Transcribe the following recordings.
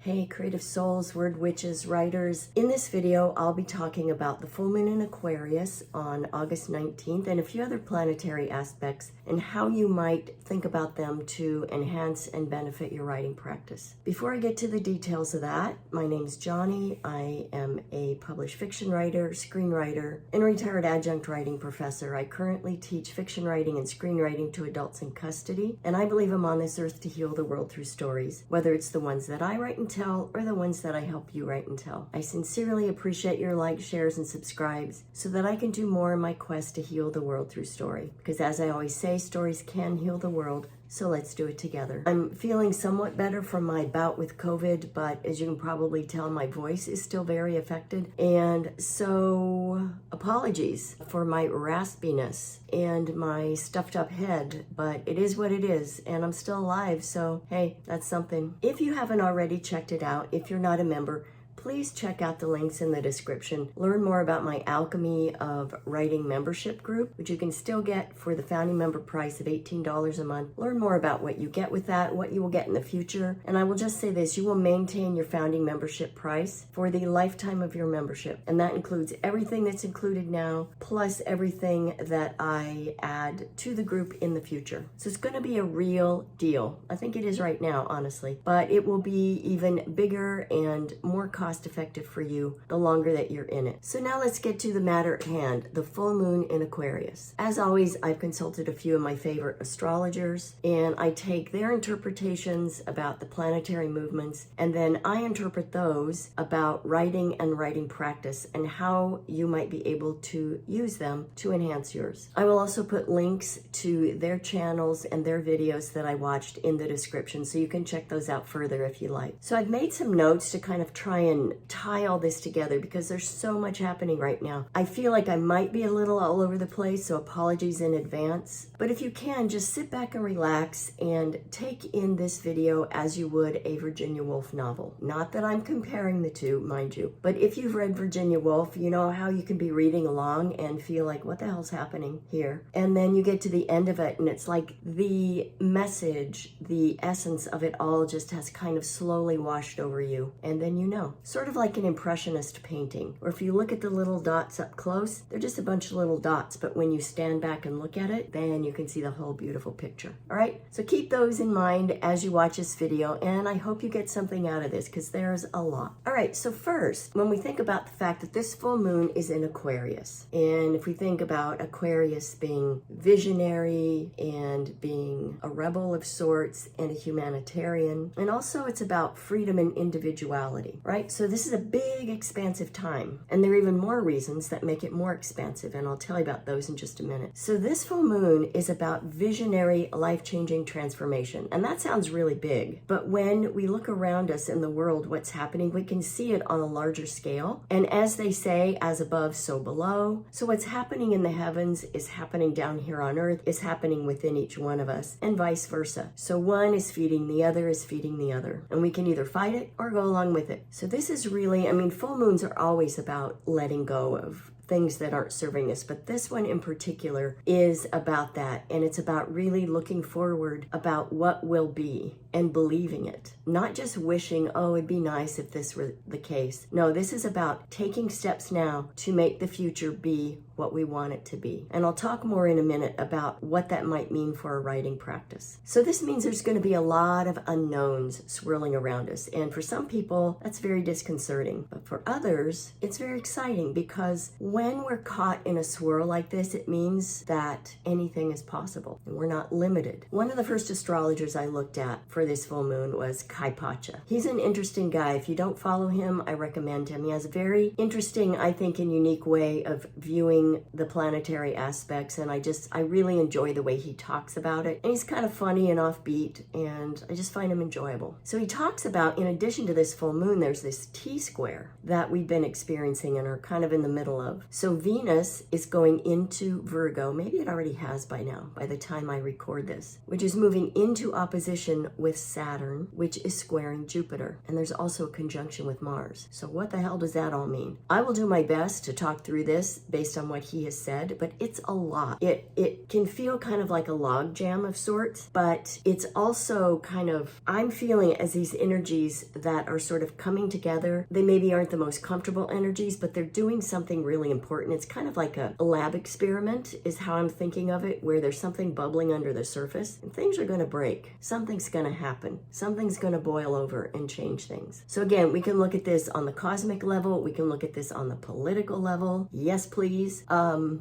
Hey creative souls, word witches, writers. In this video, I'll be talking about the full moon in Aquarius on August 19th and a few other planetary aspects and how you might think about them to enhance and benefit your writing practice. Before I get to the details of that, my name's Johnny. I am a published fiction writer, screenwriter, and retired adjunct writing professor. I currently teach fiction writing and screenwriting to adults in custody, and I believe I'm on this earth to heal the world through stories, whether it's the ones that I write and tell or the ones that I help you write and tell. I sincerely appreciate your likes, shares, and subscribes so that I can do more in my quest to heal the world through story. Because as I always say, stories can heal the world. So let's do it together. I'm feeling somewhat better from my bout with COVID, but as you can probably tell, my voice is still very affected. And so apologies for my raspiness and my stuffed up head, but it is what it is, and I'm still alive, so hey, that's something. If you haven't already checked it out, if you're not a member, please check out the links in the description. Learn more about my Alchemy of Writing membership group, which you can still get for the founding member price of $18 a month. Learn more about what you get with that, what you will get in the future. And I will just say this, you will maintain your founding membership price for the lifetime of your membership. And that includes everything that's included now, plus everything that I add to the group in the future. So it's gonna be a real deal. I think it is right now, honestly, but it will be even bigger and more cost-effective for you the longer that you're in it. So now let's get to the matter at hand, the full moon in Aquarius. As always, I've consulted a few of my favorite astrologers, and I take their interpretations about the planetary movements, and then I interpret those about writing and writing practice and how you might be able to use them to enhance yours. I will also put links to their channels and their videos that I watched in the description, so you can check those out further if you like. So I've made some notes to kind of try and tie all this together because there's so much happening right now. I feel like I might be a little all over the place, so apologies in advance. But if you can, just sit back and relax and take in this video as you would a Virginia Woolf novel. Not that I'm comparing the two, mind you, but if you've read Virginia Woolf, you know how you can be reading along and feel like, what the hell's happening here? And then you get to the end of it and it's like the message, the essence of it all just has kind of slowly washed over you. And then you know. Sort of like an impressionist painting, or if you look at the little dots up close, they're just a bunch of little dots, but when you stand back and look at it, then you can see the whole beautiful picture. All right, so keep those in mind as you watch this video, and I hope you get something out of this because there's a lot. All right, so first, when we think about the fact that this full moon is in Aquarius, and if we think about Aquarius being visionary and being a rebel of sorts and a humanitarian, and also it's about freedom and individuality, right? So this is a big, expansive time, and there are even more reasons that make it more expansive, and I'll tell you about those in just a minute. So this full moon is about visionary, life-changing transformation, and that sounds really big, but when we look around us in the world, what's happening, we can see it on a larger scale, and as they say, as above, so below. So what's happening in the heavens is happening down here on earth, is happening within each one of us, and vice versa. So one is feeding the other, is feeding the other, and we can either fight it or go along with it. So this is really, I mean, full moons are always about letting go of things that aren't serving us, but this one in particular is about that, and it's about really looking forward about what will be and believing it, not just wishing, oh, it'd be nice if this were the case. No, this is about taking steps now to make the future be what we want it to be. And I'll talk more in a minute about what that might mean for a writing practice. So this means there's going to be a lot of unknowns swirling around us, and for some people that's very disconcerting, but for others it's very exciting because when we're caught in a swirl like this, it means that anything is possible and we're not limited. One of the first astrologers I looked at for this full moon was Kaypacha. He's an interesting guy. If you don't follow him, I recommend him. He has a very interesting, I think, and unique way of viewing the planetary aspects, and I really enjoy the way he talks about it. And he's kind of funny and offbeat, and I just find him enjoyable. So he talks about, in addition to this full moon, there's this T-square that we've been experiencing and are kind of in the middle of. So Venus is going into Virgo. Maybe it already has by now, by the time I record this, which is moving into opposition with Saturn, which is squaring Jupiter. And there's also a conjunction with Mars. So what the hell does that all mean? I will do my best to talk through this based on what he has said, but it's a lot. It can feel kind of like a log jam of sorts, but it's also kind of, I'm feeling as these energies that are sort of coming together, they maybe aren't the most comfortable energies, but they're doing something really important. It's kind of like a lab experiment is how I'm thinking of it, where there's something bubbling under the surface and things are going to break. Something's going to happen. Something's going to boil over and change things. So again, we can look at this on the cosmic level. We can look at this on the political level. Yes, please.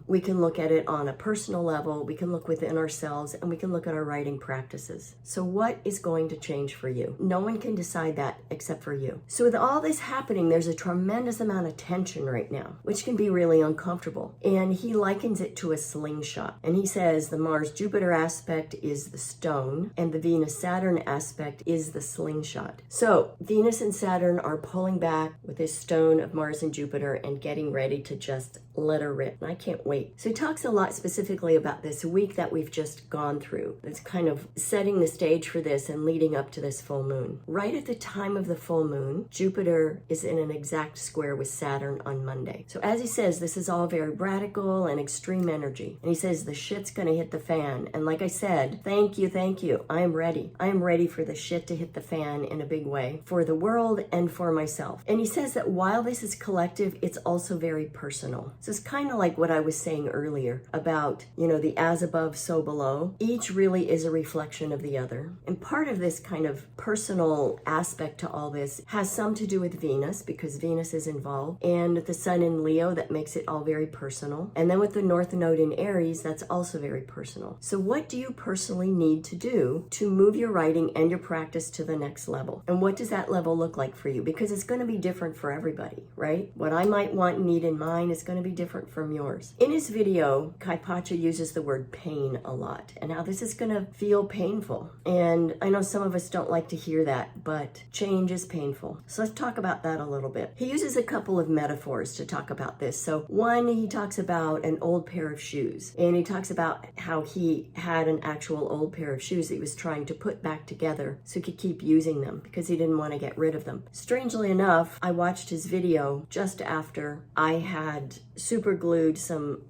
We can look at it on a personal level. We can look within ourselves, and we can look at our writing practices. So what is going to change for you? No one can decide that except for you. So with all this happening, there's a tremendous amount of tension right now, which can be really uncomfortable. And he likens it to a slingshot. And he says the Mars-Jupiter aspect is the stone, and the Venus-Saturn aspect is the slingshot. So Venus and Saturn are pulling back with this stone of Mars and Jupiter and getting ready to just let her rip. And I can't wait. So he talks a lot specifically about this week that we've just gone through. It's kind of setting the stage for this and leading up to this full moon. Right at the time of the full moon, Jupiter is in an exact square with Saturn on Monday. So as he says, this is all very radical and extreme energy. And he says the shit's gonna hit the fan. And like I said, thank you. I am ready. I am ready for the shit to hit the fan in a big way for the world and for myself. And he says that while this is collective, it's also very personal. So it's kind of like what I was saying earlier about, the as above, so below. Each really is a reflection of the other. And part of this kind of personal aspect to all this has some to do with Venus, because Venus is involved, and the sun in Leo, that makes it all very personal. And then with the North Node in Aries, that's also very personal. So what do you personally need to do to move your writing and your practice to the next level? And what does that level look like for you? Because it's going to be different for everybody, right? What I might want and need in mine is going to be different from yours. In his video, Kaypacha uses the word pain a lot, and how this is going to feel painful. And I know some of us don't like to hear that, but change is painful. So let's talk about that a little bit. He uses a couple of metaphors to talk about this. So one, he talks about an old pair of shoes, and he talks about how he had an actual old pair of shoes that he was trying to put back together so he could keep using them because he didn't want to get rid of them. Strangely enough, I watched his video just after I had super glued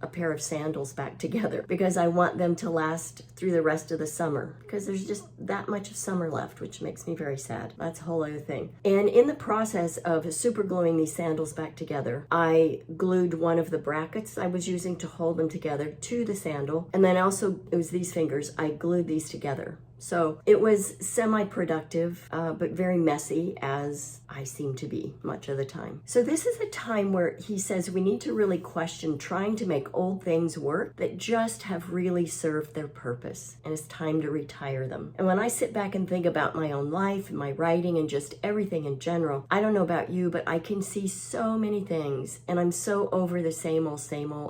a pair of sandals back together because I want them to last through the rest of the summer, because there's just that much of summer left, which makes me very sad. That's a whole other thing. And in the process of super gluing these sandals back together, I glued one of the brackets I was using to hold them together to the sandal, and then also, it was these fingers, I glued these together. So it was semi-productive, but very messy, as I seem to be much of the time. So this is a time where he says we need to really question trying to make old things work that just have really served their purpose, and it's time to retire them. And when I sit back and think about my own life and my writing and just everything in general, I don't know about you, but I can see so many things, and I'm so over the same old,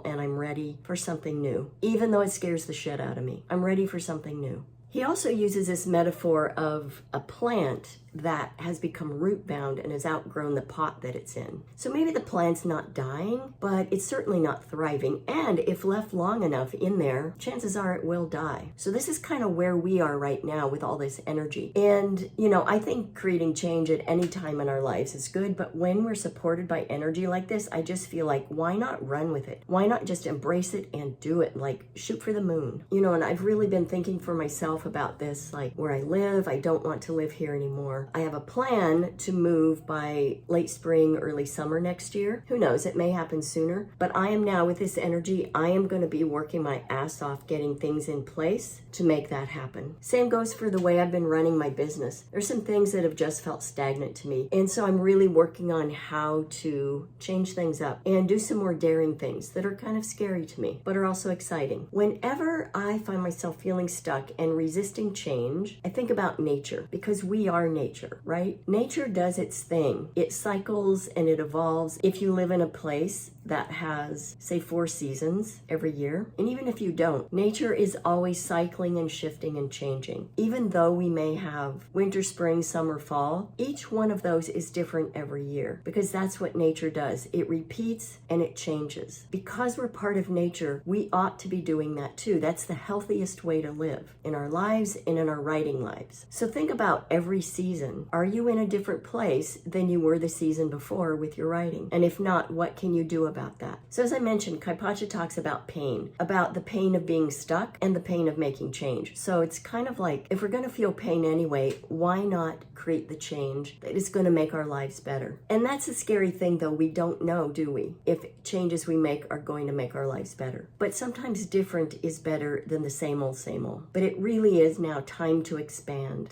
and I'm ready for something new. Even though it scares the shit out of me, I'm ready for something new. He also uses this metaphor of a plant that has become root bound and has outgrown the pot that it's in. So maybe the plant's not dying, but it's certainly not thriving. And if left long enough in there, chances are it will die. So this is kind of where we are right now with all this energy. And, I think creating change at any time in our lives is good, but when we're supported by energy like this, I just feel like, why not run with it? Why not just embrace it and do it? Like, shoot for the moon. And I've really been thinking for myself about this, like where I live, I don't want to live here anymore. I have a plan to move by late spring, early summer next year. Who knows, it may happen sooner. But I am now, with this energy, I am going to be working my ass off getting things in place to make that happen. Same goes for the way I've been running my business. There's some things that have just felt stagnant to me. And so I'm really working on how to change things up and do some more daring things that are kind of scary to me, but are also exciting. Whenever I find myself feeling stuck and resisting change, I think about nature, because we are nature, right? Nature does its thing. It cycles and it evolves. If you live in a place that has, say, 4 seasons every year. And even if you don't, nature is always cycling and shifting and changing. Even though we may have winter, spring, summer, fall, each one of those is different every year because that's what nature does. It repeats and it changes. Because we're part of nature, we ought to be doing that too. That's the healthiest way to live in our lives and in our writing lives. So think about every season. Are you in a different place than you were the season before with your writing? And if not, what can you do about that? So as I mentioned, Kaypacha talks about pain, about the pain of being stuck and the pain of making change. So it's kind of like, if we're going to feel pain anyway, why not create the change that is going to make our lives better? And that's a scary thing, though. We don't know, do we, if changes we make are going to make our lives better. But sometimes different is better than the same old, same old. But it really is now time to expand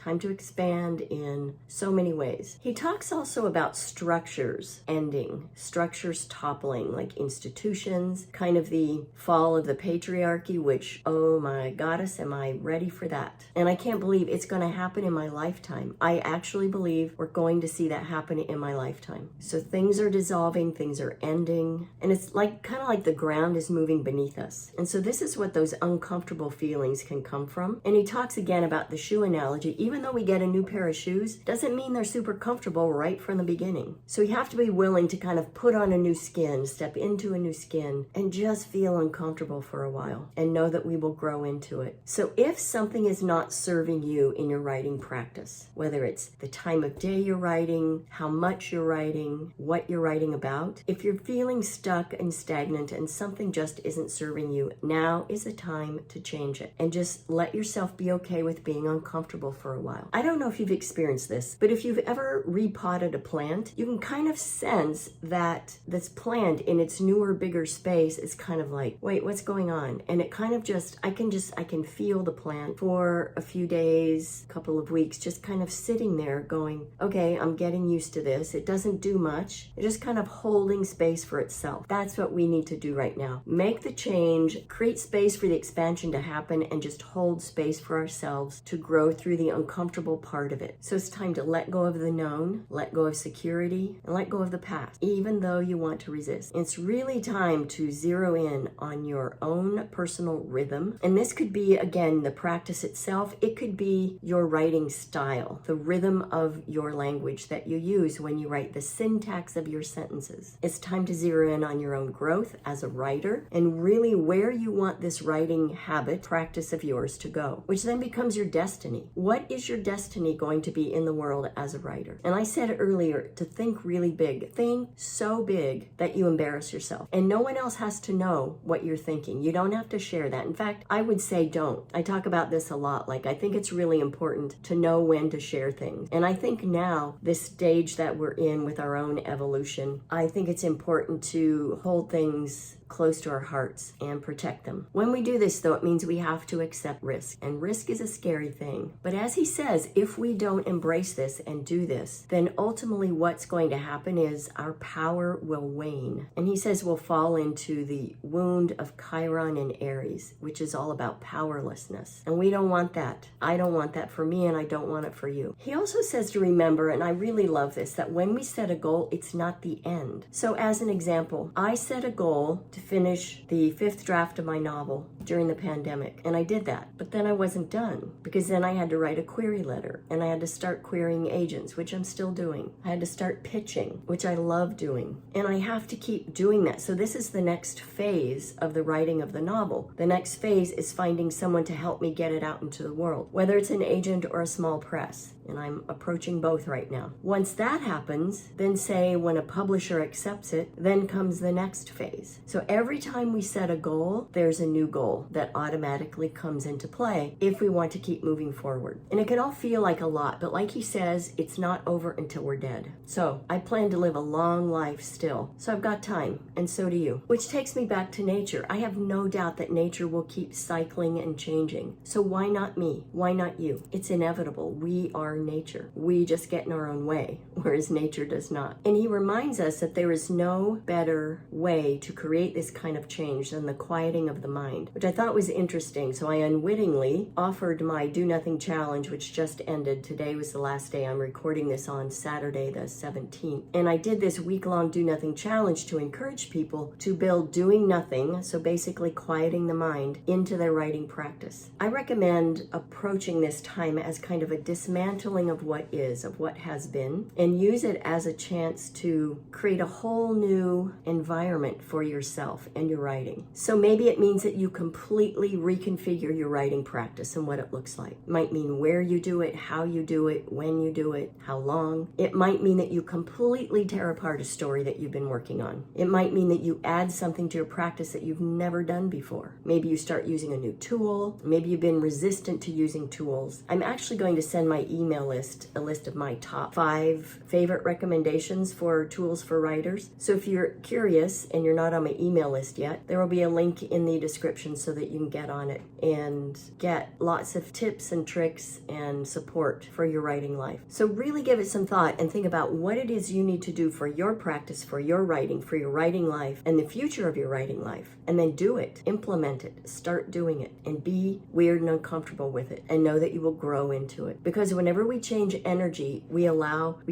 in so many ways. He talks also about structures ending, structures toppling, like institutions, kind of the fall of the patriarchy, which, oh my goddess, am I ready for that? And I can't believe it's going to happen in my lifetime. I actually believe we're going to see that happen in my lifetime. So things are dissolving, things are ending, and it's like kind of like the ground is moving beneath us. And so this is what those uncomfortable feelings can come from. And he talks again about the shoe analogy. Even though we get a new pair of shoes, doesn't mean they're super comfortable right from the beginning. So you have to be willing to kind of put on a new skin, step into a new skin, and just feel uncomfortable for a while and know that we will grow into it. So if something is not serving you in your writing practice, whether it's the time of day you're writing, how much you're writing, what you're writing about, if you're feeling stuck and stagnant and something just isn't serving you, now is the time to change it and just let yourself be okay with being uncomfortable for a while. I don't know if you've experienced this, but if you've ever repotted a plant, you can kind of sense that this plant in its newer, bigger space is kind of like, wait, what's going on? And it kind of just, I can feel the plant for a few days, a couple of weeks, just kind of sitting there going, okay, I'm getting used to this. It doesn't do much. It's just kind of holding space for itself. That's what we need to do right now. Make the change, create space for the expansion to happen, and just hold space for ourselves to grow through the uncomfortable part of it. So it's time to let go of the known, let go of security, and let go of the past, even though you want to resist. It's really time to zero in on your own personal rhythm. And this could be, again, the practice itself. It could be your writing style, the rhythm of your language that you use when you write, the syntax of your sentences. It's time to zero in on your own growth as a writer and really where you want this writing habit, practice of yours to go, which then becomes your destiny. What is your destiny going to be in the world as a writer? And I said earlier to think really big. Think so big that you embarrass yourself. And no one else has to know what you're thinking. You don't have to share that. In fact, I would say don't. I talk about this a lot. Like, I think it's really important to know when to share things. And I think now, this stage that we're in with our own evolution, I think it's important to hold things close to our hearts and protect them. When we do this, though, it means we have to accept risk. And risk is a scary thing. But as he says, if we don't embrace this and do this, then ultimately what's going to happen is our power will wane. And he says we'll fall into the wound of Chiron and Aries, which is all about powerlessness. And we don't want that. I don't want that for me, and I don't want it for you. He also says to remember, and I really love this, that when we set a goal, it's not the end. So as an example, I set a goal to finish the 5th draft of my novel during the pandemic. And I did that. But then I wasn't done because then I had to write a query letter and I had to start querying agents, which I'm still doing. I had to start pitching, which I love doing. And I have to keep doing that. So this is the next phase of the writing of the novel. The next phase is finding someone to help me get it out into the world, whether it's an agent or a small press. And I'm approaching both right now. Once that happens, then say when a publisher accepts it, then comes the next phase. So every time we set a goal, there's a new goal that automatically comes into play if we want to keep moving forward. And it can all feel like a lot, but like he says, it's not over until we're dead. So I plan to live a long life still. So I've got time, and so do you. Which takes me back to nature. I have no doubt that nature will keep cycling and changing. So why not me? Why not you? It's inevitable. We are our nature. We just get in our own way, whereas nature does not. And he reminds us that there is no better way to create this kind of change than the quieting of the mind, which I thought was interesting. So I unwittingly offered my Do Nothing Challenge, which just ended. Today was the last day. I'm recording this on Saturday the 17th. And I did this week-long Do Nothing Challenge to encourage people to build doing nothing, so basically quieting the mind, into their writing practice. I recommend approaching this time as kind of a dismantling of what is, of what has been, and use it as a chance to create a whole new environment for yourself and your writing. So maybe it means that you completely reconfigure your writing practice and what it looks like. It might mean where you do it, how you do it, when you do it, how long. It might mean that you completely tear apart a story that you've been working on. It might mean that you add something to your practice that you've never done before. Maybe you start using a new tool. Maybe you've been resistant to using tools. I'm actually going to send my email list, a list of my top 5 favorite recommendations for tools for writers. So if you're curious and you're not on my email list yet, there will be a link in the description so that you can get on it and get lots of tips and tricks and support for your writing life. So really give it some thought and think about what it is you need to do for your practice, for your writing life, and the future of your writing life. And then do it, implement it, start doing it, and be weird and uncomfortable with it, and know that you will grow into it. Because whenever we change energy, we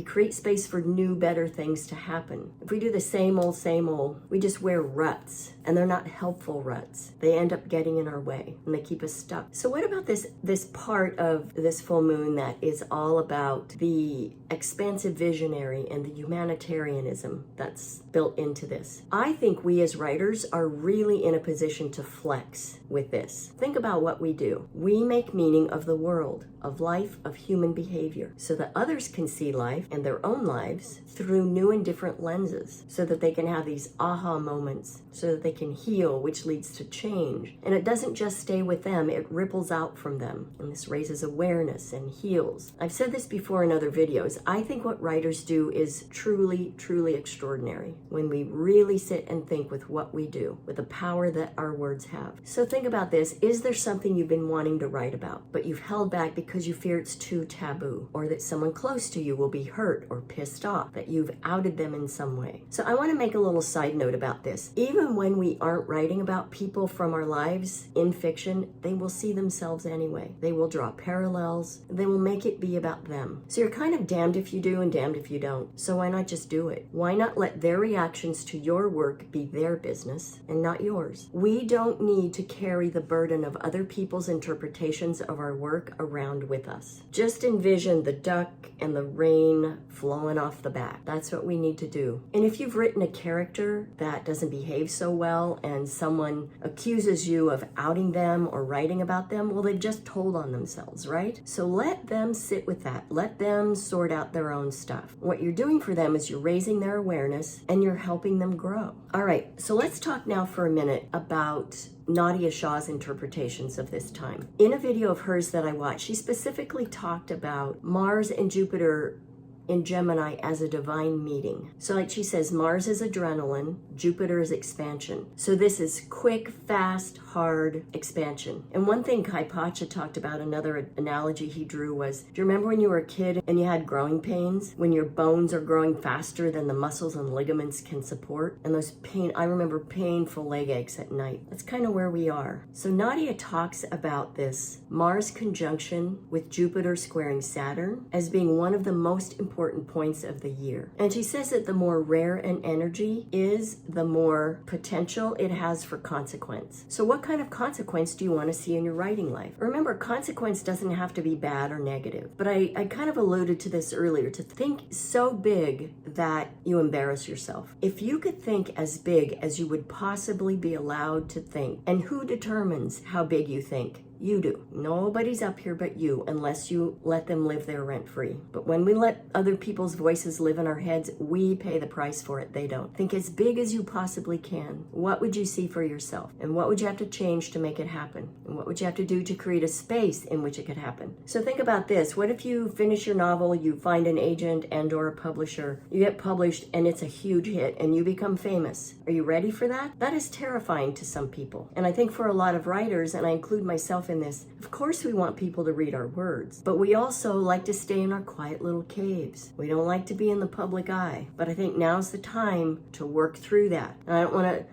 create space for new, better things to happen. If we do the same old, we just wear ruts, and they're not helpful ruts. They end up getting in our way, and they keep us stuck. So what about this part of this full moon that is all about the expansive visionary and the humanitarianism that's built into this? I think we as writers are really in a position to flex with this. Think about what we do. We make meaning of the world, of life, of human behavior, so that others can see life and their own lives through new and different lenses, so that they can have these aha moments, so that they can heal, which leads to change. And it doesn't just stay with them, it ripples out from them. And this raises awareness and heals. I've said this before in other videos. I think what writers do is truly, truly extraordinary when we really sit and think with what we do, with the power that our words have. So think about this. Is there something you've been wanting to write about, but you've held back because you fear it's too taboo, or that someone close to you will be hurt or pissed off, that you've outed them in some way? So I want to make a little side note about this. Even when we aren't writing about people from our lives in fiction, they will see themselves anyway. They will draw parallels. They will make it be about them. So you're kind of damned if you do and damned if you don't. So why not just do it? Why not let their reactions to your work be their business and not yours? We don't need to carry the burden of other people's interpretations of our work around with us. Just envision the duck and the rain flowing off the back. That's what we need to do. And if you've written a character that doesn't behave so well and someone accuses you of outing them or writing about them, well, they've just told on themselves, right? So let them sit with that. Let them sort out their own stuff. What you're doing for them is you're raising their awareness and you're helping them grow. All right, so let's talk now for a minute about Nadiya Shah's interpretations of this time. In a video of hers that I watched, she specifically talked about Mars and Jupiter in Gemini as a divine meeting. So like she says, Mars is adrenaline, Jupiter is expansion. So this is quick, fast, hard expansion. And one thing Kaypacha talked about, another analogy he drew was, do you remember when you were a kid and you had growing pains? When your bones are growing faster than the muscles and ligaments can support? And those I remember painful leg aches at night. That's kind of where we are. So Nadiya talks about this Mars conjunction with Jupiter squaring Saturn as being one of the most important points of the year. And she says that the more rare an energy is, the more potential it has for consequence. So what kind of consequence do you want to see in your writing life? Remember, consequence doesn't have to be bad or negative. But I kind of alluded to this earlier, to think so big that you embarrass yourself. If you could think as big as you would possibly be allowed to think, and who determines how big you think? You do. Nobody's up here but you, unless you let them live there rent-free. But when we let other people's voices live in our heads, we pay the price for it. They don't. Think as big as you possibly can. What would you see for yourself? And what would you have to change to make it happen? And what would you have to do to create a space in which it could happen? So think about this. What if you finish your novel, you find an agent and or a publisher, you get published and it's a huge hit and you become famous? Are you ready for that? That is terrifying to some people. And I think for a lot of writers, and I include myself myself in this. Of course we want people to read our words, but we also like to stay in our quiet little caves. We don't like to be in the public eye. But I think now's the time to work through that. And I don't want to,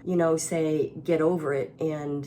say get over it and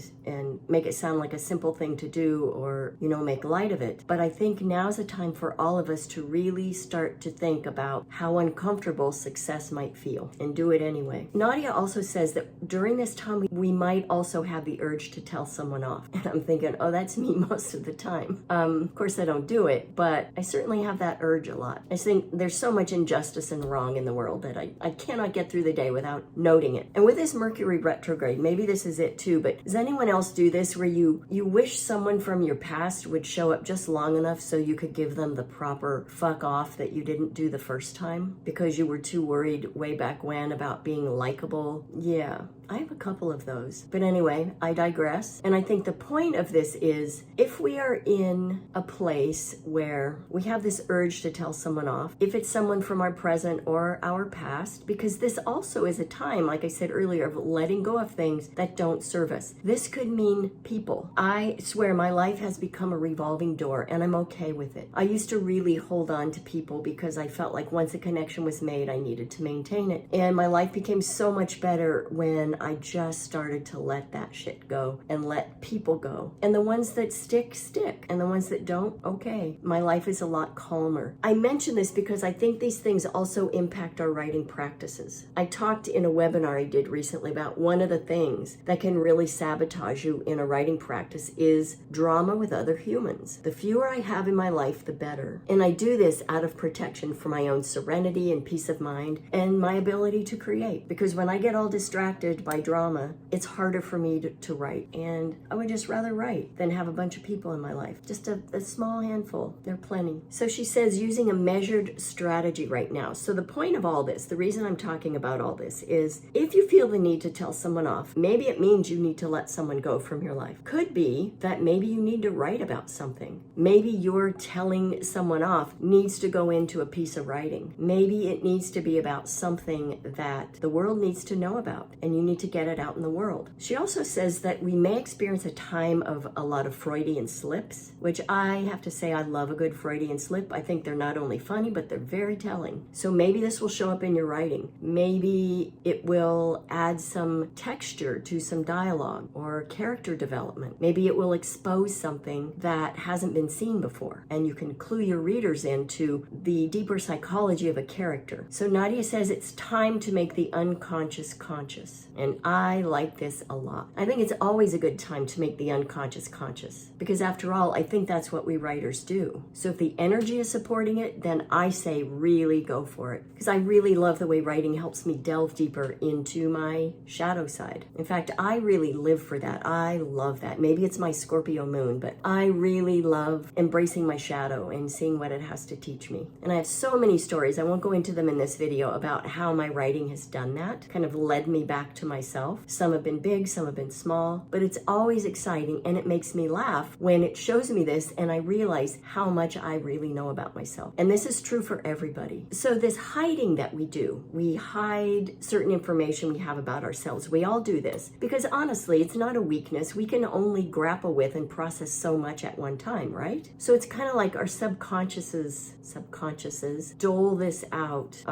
make it sound like a simple thing to do or, make light of it. But I think now's the time for all of us to really start to think about how uncomfortable success might feel and do it anyway. Nadiya also says that during this time, we might also have the urge to tell someone off. And I'm thinking, oh, that's me most of the time. Of course, I don't do it, but I certainly have that urge a lot. I think there's so much injustice and wrong in the world that I cannot get through the day without noting it. And with this Mercury retrograde, maybe this is it too, but does anyone else do this where you wish someone from your past would show up just long enough so you could give them the proper fuck off that you didn't do the first time because you were too worried way back when about being likable? Yeah, I have a couple of those. But anyway, I digress. And I think the point of this is if we are in a place where we have this urge to tell someone off, if it's someone from our present or our past, because this also is a time, like I said earlier, of letting go of things that don't serve us. This could mean people. I swear my life has become a revolving door and I'm okay with it. I used to really hold on to people because I felt like once a connection was made, I needed to maintain it. And my life became so much better when I just started to let that shit go and let people go. And the ones that stick, stick. And the ones that don't, okay. My life is a lot calmer. I mention this because I think these things also impact our writing practices. I talked in a webinar I did recently about one of the things that can really sabotage you in a writing practice is drama with other humans. The fewer I have in my life, the better. And I do this out of protection for my own serenity and peace of mind and my ability to create. Because when I get all distracted by drama, it's harder for me to write. And I would just rather write than have a bunch of people in my life. Just a small handful. They're plenty. So she says using a measured strategy right now. So the point of all this, the reason I'm talking about all this is if you feel the need to tell someone off, maybe it means you need to let someone go from your life. Could be that maybe you need to write about something. Maybe your telling someone off needs to go into a piece of writing. Maybe it needs to be about something that the world needs to know about and you need to get it out in the world. She also says that we may experience a time of a lot of Freudian slips, which I have to say I love a good Freudian slip. I think they're not only funny, but they're very telling. So maybe this will show up in your writing. Maybe it will add some texture to some dialogue or character development. Maybe it will expose something that hasn't been seen before, and you can clue your readers into the deeper psychology of a character. So Nadiya says it's time to make the unconscious conscious, and I like this a lot. I think it's always a good time to make the unconscious conscious, because after all, I think that's what we writers do. So if the energy is supporting it, then I say really go for it, because I really love the way writing helps me delve deeper into my shadow side. In fact, I really live for that. I love that. Maybe it's my Scorpio moon, but I really love embracing my shadow and seeing what it has to teach me. And I have so many stories, I won't go into them in this video, about how my writing has done that, kind of led me back to myself. Some have been big, some have been small, but it's always exciting and it makes me laugh when it shows me this and I realize how much I really know about myself. And this is true for everybody. So this hiding that we do, we hide certain information we have about ourselves. We all do this because honestly, it's not a weakness. We can only grapple with and process so much at one time, right? So it's kind of like our subconsciouses dole this out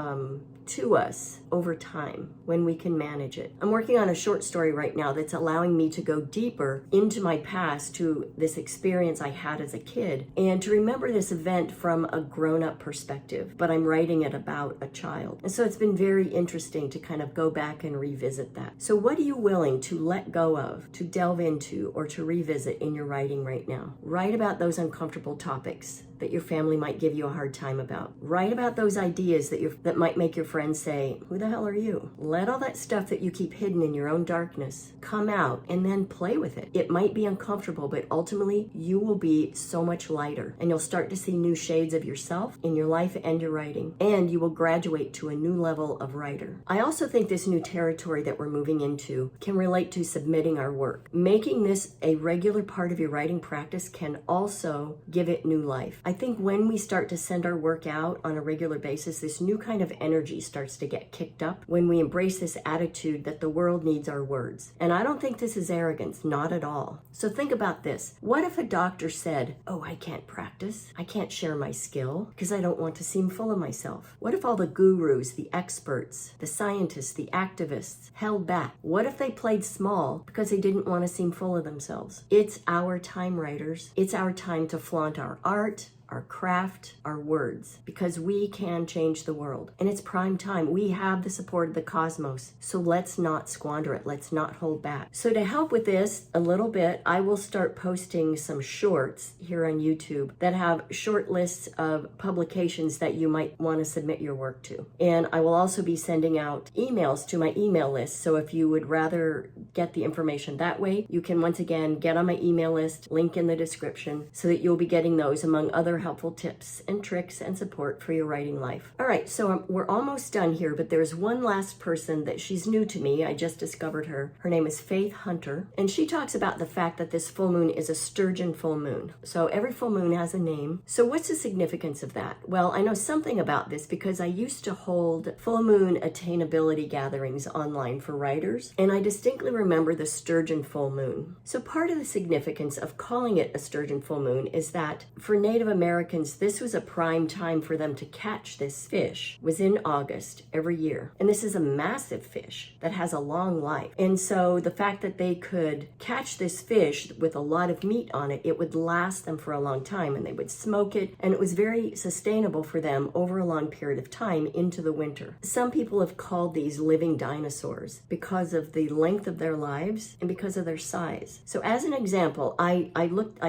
to us over time when we can manage it. I'm working on a short story right now that's allowing me to go deeper into my past, to this experience I had as a kid, and to remember this event from a grown-up perspective, but I'm writing it about a child. And so it's been very interesting to kind of go back and revisit that. So what are you willing to let go of, to delve into, or to revisit in your writing right now? Write about those uncomfortable topics that your family might give you a hard time about. Write about those ideas that might make your friends say, who the hell are you? Let all that stuff that you keep hidden in your own darkness come out and then play with it. It might be uncomfortable, but ultimately you will be so much lighter and you'll start to see new shades of yourself in your life and your writing, and you will graduate to a new level of writer. I also think this new territory that we're moving into can relate to submitting our work. Making this a regular part of your writing practice can also give it new life. I I think when we start to send our work out on a regular basis, this new kind of energy starts to get kicked up when we embrace this attitude that the world needs our words. And I don't think this is arrogance, not at all. So think about this. What if a doctor said, oh, I can't practice, I can't share my skill because I don't want to seem full of myself? What if all the gurus, the experts, the scientists, the activists held back? What if they played small because they didn't want to seem full of themselves? It's our time, writers. It's our time to flaunt our art, our craft, our words, because we can change the world. And it's prime time. We have the support of the cosmos. So let's not squander it. Let's not hold back. So to help with this a little bit, I will start posting some shorts here on YouTube that have short lists of publications that you might want to submit your work to. And I will also be sending out emails to my email list. So if you would rather get the information that way, you can once again get on my email list, link in the description, so that you'll be getting those among other helpful tips and tricks and support for your writing life. All right, so we're almost done here, but there's one last person that she's new to me. I just discovered her. Her name is Faith Hunter, and she talks about the fact that this full moon is a sturgeon full moon. So every full moon has a name. So what's the significance of that? Well, I know something about this because I used to hold full moon attainability gatherings online for writers, and I distinctly remember the sturgeon full moon. So part of the significance of calling it a sturgeon full moon is that for Native Americans, this was a prime time for them to catch this fish. It was in August every year. And this is a massive fish that has a long life. And so the fact that they could catch this fish with a lot of meat on it, it would last them for a long time, and they would smoke it. And it was very sustainable for them over a long period of time into the winter. Some people have called these living dinosaurs because of the length of their lives and because of their size. So as an example, I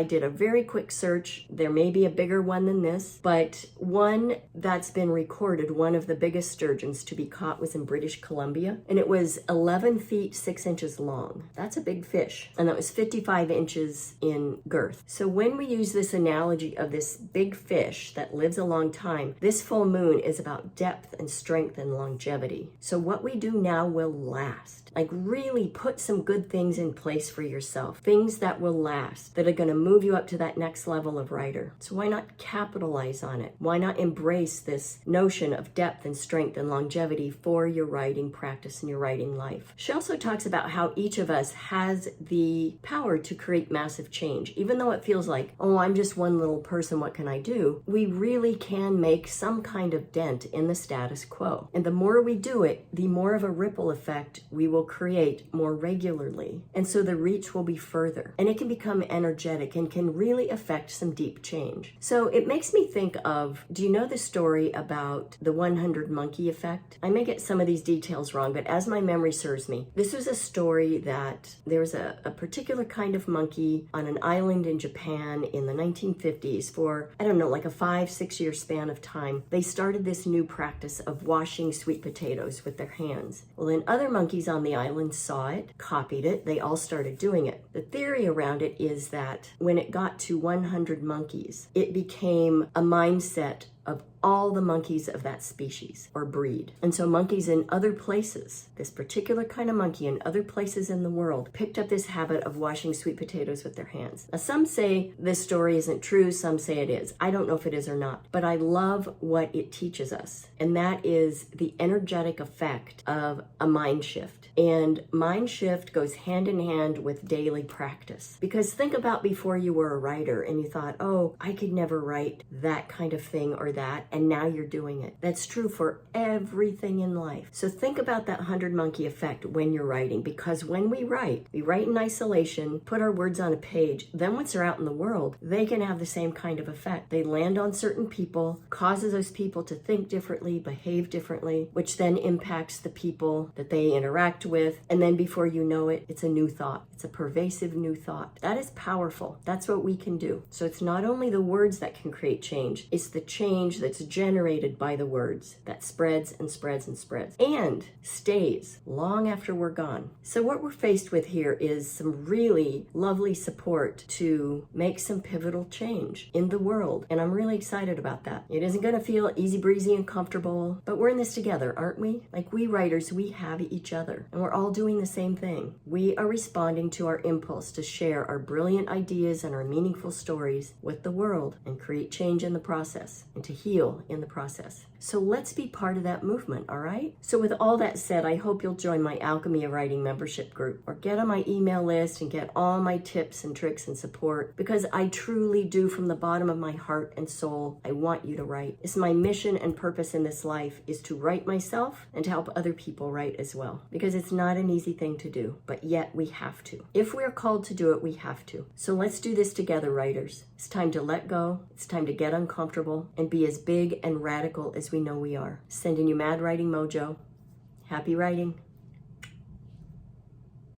did a very quick search. There may be a bigger one than this, but one that's been recorded, one of the biggest sturgeons to be caught, was in British Columbia, and it was 11 feet 6 inches long. That's a big fish, and that was 55 inches in girth. So when we use this analogy of this big fish that lives a long time, this full moon is about depth and strength and longevity. So what we do now will last. Like, really put some good things in place for yourself, things that will last, that are going to move you up to that next level of writer. So why not capitalize on it? Why not embrace this notion of depth and strength and longevity for your writing practice and your writing life? She also talks about how each of us has the power to create massive change. Even though it feels like, oh, I'm just one little person, what can I do? We really can make some kind of dent in the status quo. And the more we do it, the more of a ripple effect we will create more regularly. And so the reach will be further. And it can become energetic and can really affect some deep change. So it makes me think of, do you know the story about the 100 monkey effect? I may get some of these details wrong, but as my memory serves me, this was a story that there was a particular kind of monkey on an island in Japan in the 1950s for, I don't know, like a 5-6 year span of time. They started this new practice of washing sweet potatoes with their hands. Well, then other monkeys on the island saw it, copied it, they all started doing it. The theory around it is that when it got to 100 monkeys, it became a mindset of all the monkeys of that species or breed. And so monkeys in other places, this particular kind of monkey in other places in the world, picked up this habit of washing sweet potatoes with their hands. Now, some say this story isn't true, some say it is. I don't know if it is or not, but I love what it teaches us. And that is the energetic effect of a mind shift. And mind shift goes hand in hand with daily practice. Because think about before you were a writer and you thought, oh, I could never write that kind of thing or that, and now you're doing it. That's true for everything in life. So think about that 100 monkey effect when you're writing, because when we write in isolation, put our words on a page, then once they're out in the world, they can have the same kind of effect. They land on certain people, causes those people to think differently, behave differently, which then impacts the people that they interact with, and then before you know it, it's a new thought. It's a pervasive new thought. That is powerful. That's what we can do. So it's not only the words that can create change, it's the change that's generated by the words that spreads and spreads and spreads and stays long after we're gone. So what we're faced with here is some really lovely support to make some pivotal change in the world. And I'm really excited about that. It isn't going to feel easy breezy and comfortable, but we're in this together, aren't we? Like we writers, we have each other and we're all doing the same thing. We are responding to our impulse to share our brilliant ideas and our meaningful stories with the world and create change in the process and to heal in the process. So let's be part of that movement, all right? So with all that said, I hope you'll join my Alchemy of Writing membership group or get on my email list and get all my tips and tricks and support, because I truly do, from the bottom of my heart and soul, I want you to write. It's my mission and purpose in this life is to write myself and to help other people write as well, because it's not an easy thing to do, but yet we have to. If we're called to do it, we have to. So let's do this together, writers. It's time to let go. It's time to get uncomfortable and be as big and radical as we know we are. Sending you mad writing mojo. Happy writing.